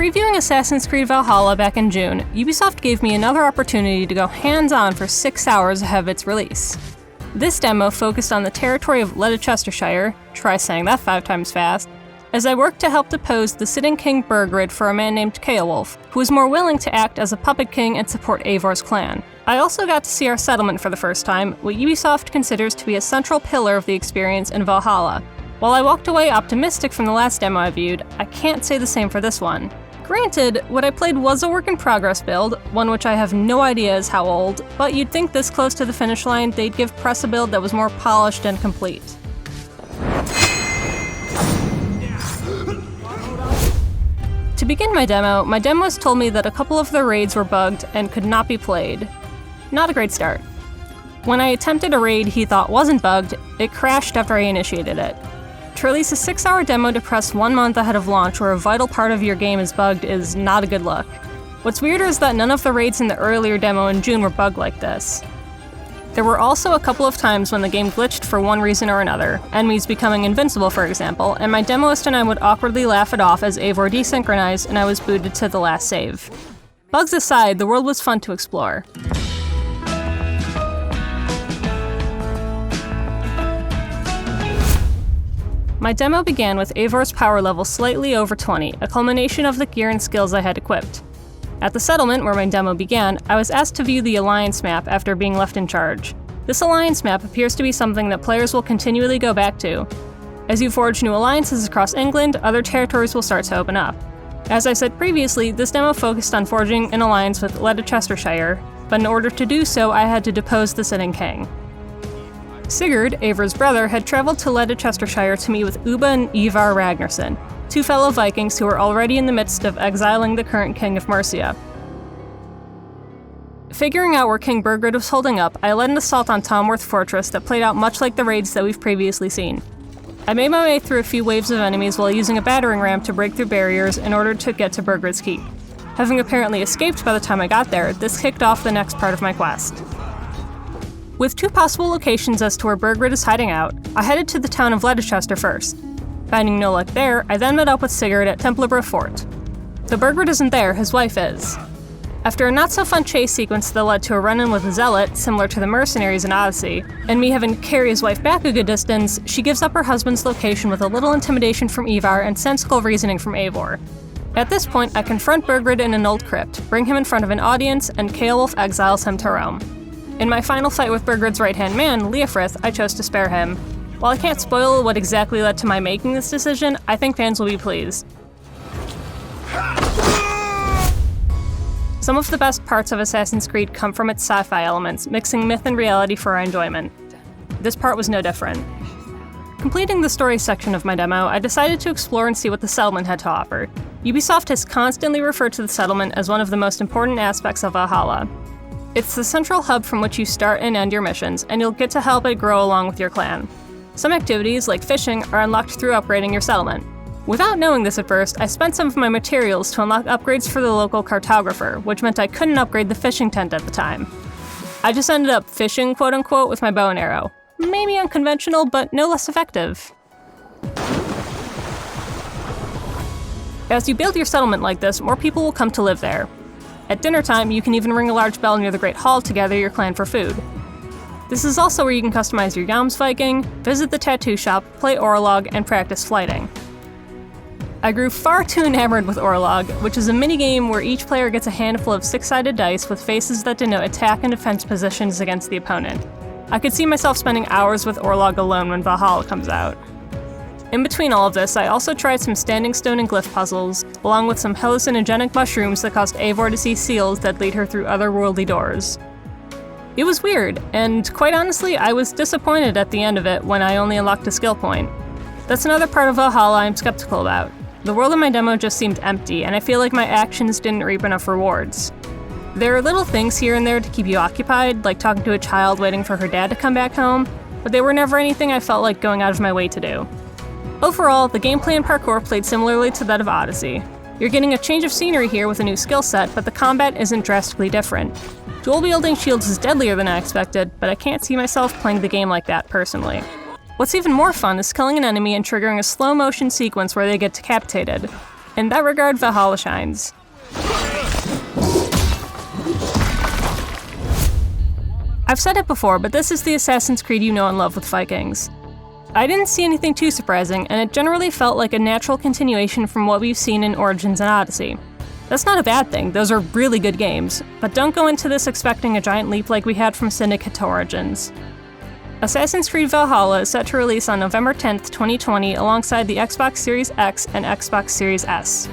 previewing Assassin's Creed Valhalla back in June, Ubisoft gave me another opportunity to go hands-on for 6 hours ahead of its release. This demo focused on the territory of Ledecestre, try saying that 5 times fast, as I worked to help depose the sitting king Burgred for a man named Ceolwulf, who was more willing to act as a puppet king and support Eivor's clan. I also got to see our settlement for the first time, what Ubisoft considers to be a central pillar of the experience in Valhalla. While I walked away optimistic from the last demo I viewed, I can't say the same for this one. Granted, what I played was a work-in-progress build, one which I have no idea is how old, but you'd think this close to the finish line they'd give press a build that was more polished and complete. To begin my demoist told me that a couple of the raids were bugged and could not be played. Not a great start. When I attempted a raid he thought wasn't bugged, it crashed after I initiated it. To release a 6-hour demo to press 1 month ahead of launch where a vital part of your game is bugged is not a good look. What's weirder is that none of the raids in the earlier demo in June were bugged like this. There were also a couple of times when the game glitched for one reason or another, enemies becoming invincible for example, and my demoist and I would awkwardly laugh it off as Eivor desynchronized and I was booted to the last save. Bugs aside, the world was fun to explore. My demo began with Eivor's power level slightly over 20, a culmination of the gear and skills I had equipped. At the settlement where my demo began, I was asked to view the Alliance map after being left in charge. This Alliance map appears to be something that players will continually go back to. As you forge new alliances across England, other territories will start to open up. As I said previously, this demo focused on forging an alliance with Ledecestre, but in order to do so, I had to depose the sitting king. Sigurd, Eivor's brother, had traveled to Ledecestre to meet with Ubba and Ivar Ragnarsson, 2 fellow Vikings who were already in the midst of exiling the current king of Mercia. Figuring out where King Burgred was holding up, I led an assault on Tomworth Fortress that played out much like the raids that we've previously seen. I made my way through a few waves of enemies while using a battering ram to break through barriers in order to get to Burgred's keep. Having apparently escaped by the time I got there, this kicked off the next part of my quest. With 2 possible locations as to where Burgred is hiding out, I headed to the town of Ledecestre first. Finding no luck there, I then met up with Sigurd at Templeborough Fort. Though Burgred isn't there, his wife is. After a not-so-fun chase sequence that led to a run-in with a zealot, similar to the mercenaries in Odyssey, and me having to carry his wife back a good distance, she gives up her husband's location with a little intimidation from Ivar and sensible reasoning from Eivor. At this point, I confront Burgred in an old crypt, bring him in front of an audience, and Ceolwulf exiles him to Rome. In my final fight with Burgred's right-hand man, Leofrith, I chose to spare him. While I can't spoil what exactly led to my making this decision, I think fans will be pleased. Some of the best parts of Assassin's Creed come from its sci-fi elements, mixing myth and reality for our enjoyment. This part was no different. Completing the story section of my demo, I decided to explore and see what the settlement had to offer. Ubisoft has constantly referred to the settlement as one of the most important aspects of Valhalla. It's the central hub from which you start and end your missions, and you'll get to help it grow along with your clan. Some activities, like fishing, are unlocked through upgrading your settlement. Without knowing this at first, I spent some of my materials to unlock upgrades for the local cartographer, which meant I couldn't upgrade the fishing tent at the time. I just ended up fishing, quote-unquote, with my bow and arrow. Maybe unconventional, but no less effective. As you build your settlement like this, more people will come to live there. At dinner time, you can even ring a large bell near the Great Hall to gather your clan for food. This is also where you can customize your Jomsviking, visit the tattoo shop, play Orlog, and practice flighting. I grew far too enamored with Orlog, which is a minigame where each player gets a handful of 6-sided dice with faces that denote attack and defense positions against the opponent. I could see myself spending hours with Orlog alone when Valhalla comes out. In between all of this, I also tried some standing stone and glyph puzzles, along with some hallucinogenic mushrooms that caused Eivor to see seals that lead her through otherworldly doors. It was weird, and quite honestly, I was disappointed at the end of it when I only unlocked a skill point. That's another part of Valhalla I'm skeptical about. The world in my demo just seemed empty, and I feel like my actions didn't reap enough rewards. There are little things here and there to keep you occupied, like talking to a child waiting for her dad to come back home, but they were never anything I felt like going out of my way to do. Overall, the gameplay and parkour played similarly to that of Odyssey. You're getting a change of scenery here with a new skill set, but the combat isn't drastically different. Dual-wielding shields is deadlier than I expected, but I can't see myself playing the game like that personally. What's even more fun is killing an enemy and triggering a slow-motion sequence where they get decapitated. In that regard, Valhalla shines. I've said it before, but this is the Assassin's Creed you know and love with Vikings. I didn't see anything too surprising, and it generally felt like a natural continuation from what we've seen in Origins and Odyssey. That's not a bad thing, those are really good games, but don't go into this expecting a giant leap like we had from Syndicate to Origins. Assassin's Creed Valhalla is set to release on November 10th, 2020 alongside the Xbox Series X and Xbox Series S.